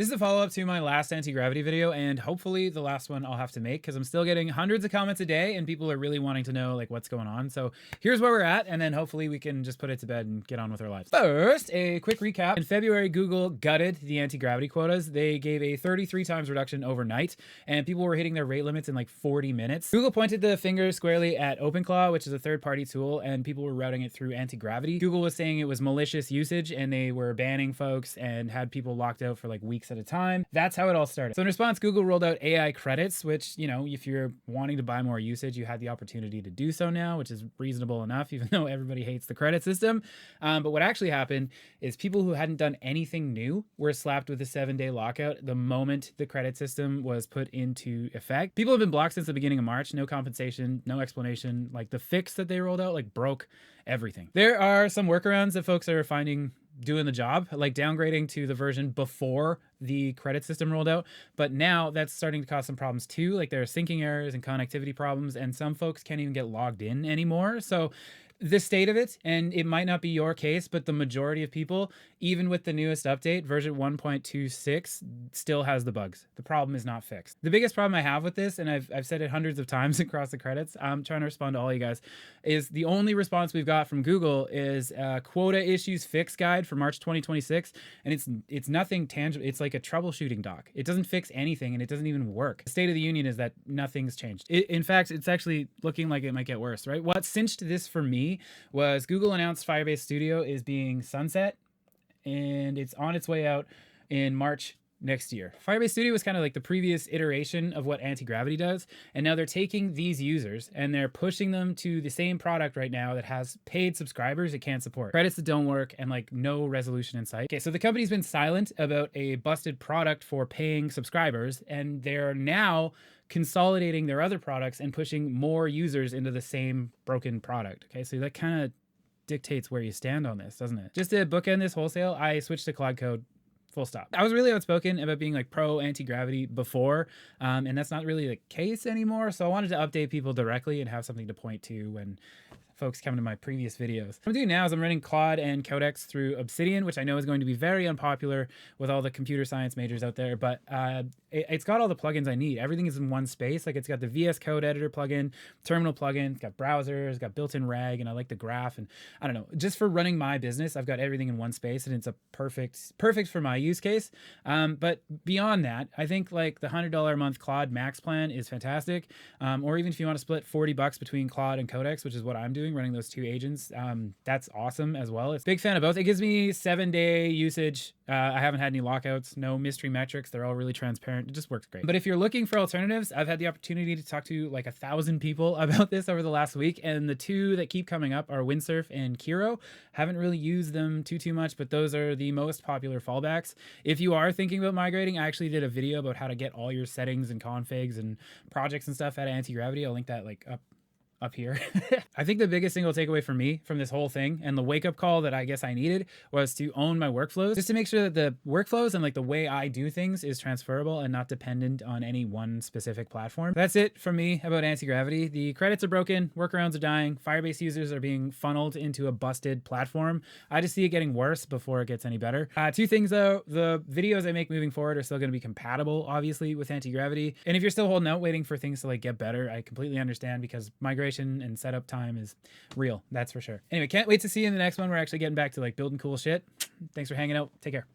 This is a follow-up to my last anti-gravity video, and hopefully the last one I'll have to make because I'm still getting hundreds of comments a day and people are really wanting to know like what's going on. So here's where we're at, and then hopefully we can just put it to bed and get on with our lives. First, a quick recap. In February, Google gutted the anti-gravity quotas. They gave a 33 times reduction overnight, and people were hitting their rate limits in like 40 minutes. Google pointed the finger squarely at OpenClaw, which is a third-party tool, and people were routing it through anti-gravity. Google was saying it was malicious usage, and they were banning folks and had people locked out for like weeks at a time. That's how it all started. So in response, Google rolled out AI credits, which, you know, if you're wanting to buy more usage, you had the opportunity to do so now, which is reasonable enough, even though everybody hates the credit system. But what actually happened is people who hadn't done anything new were slapped with a 7-day lockout the moment the credit system was put into effect. People have been blocked since the beginning of March, no compensation, no explanation. Like the fix that they rolled out, like broke everything. There are some workarounds that folks are finding doing the job, like downgrading to the version before the credit system rolled out. But now that's starting to cause some problems too. Like there are syncing errors and connectivity problems, and some folks can't even get logged in anymore. So the state of it, and it might not be your case, but the majority of people, even with the newest update, version 1.26, still has the bugs. The problem is not fixed. The biggest problem I have with this, and I've said it hundreds of times across the credits, I'm trying to respond to all you guys, is the only response we've got from Google is a quota issues fix guide for March 2026, and it's nothing tangible. It's like a troubleshooting doc. It doesn't fix anything, and it doesn't even work. The state of the union is that nothing's changed. In fact, it's actually looking like it might get worse, right? What cinched this for me was Google announced Firebase Studio is being sunset, and it's on its way out in March next year. Firebase Studio was kind of like the previous iteration of what Antigravity does, and now they're taking these users and they're pushing them to the same product right now that has paid subscribers it can't support, credits that don't work, and like no resolution in sight. Okay, so the company's been silent about a busted product for paying subscribers, and they're now consolidating their other products and pushing more users into the same broken product. Okay, so that kind of dictates where you stand on this, doesn't it? Just to bookend this wholesale, I switched to Claude Code. Full stop. I was really outspoken about being like pro anti-gravity before, and that's not really the case anymore. So I wanted to update people directly and have something to point to when folks come to my previous videos. What I'm doing now is I'm running Claude and Codex through Obsidian, which I know is going to be very unpopular with all the computer science majors out there, but it's got all the plugins I need. Everything is in one space. Like it's got the VS Code editor plugin, terminal plugin, it's got browsers, got built-in RAG, and I like the graph. And I don't know, just for running my business, I've got everything in one space, and it's a perfect for my use case. But beyond that, I think like the $100 a month Claude Max plan is fantastic. Or even if you want to split $40 between Claude and Codex, which is what I'm doing, running those two agents, that's awesome as well. It's a big fan of both. It gives me 7-day usage. I haven't had any lockouts, no mystery metrics. They're all really transparent. It just works great. But if you're looking for alternatives, I've had the opportunity to talk to like 1,000 people about this over the last week, and the two that keep coming up are Windsurf and Kiro. Haven't really used them too much, but those are the most popular fallbacks. If you are thinking about migrating, I actually did a video about how to get all your settings and configs and projects and stuff out of Antigravity. I'll link that like up here. I think the biggest single takeaway for me from this whole thing, and the wake-up call that I guess I needed, was to own my workflows, just to make sure that the workflows and like the way I do things is transferable and not dependent on any one specific platform. That's it from me about Antigravity. The credits are broken, workarounds are dying, Firebase users are being funneled into a busted platform. I just see it getting worse before it gets any better. Two things though, the videos I make moving forward are still going to be compatible, obviously, with Antigravity. And if you're still holding out waiting for things to like get better, I completely understand, because migration and setup time is real, that's for sure. Anyway, can't wait to see you in the next one. We're actually getting back to like building cool shit. Thanks for hanging out. Take care.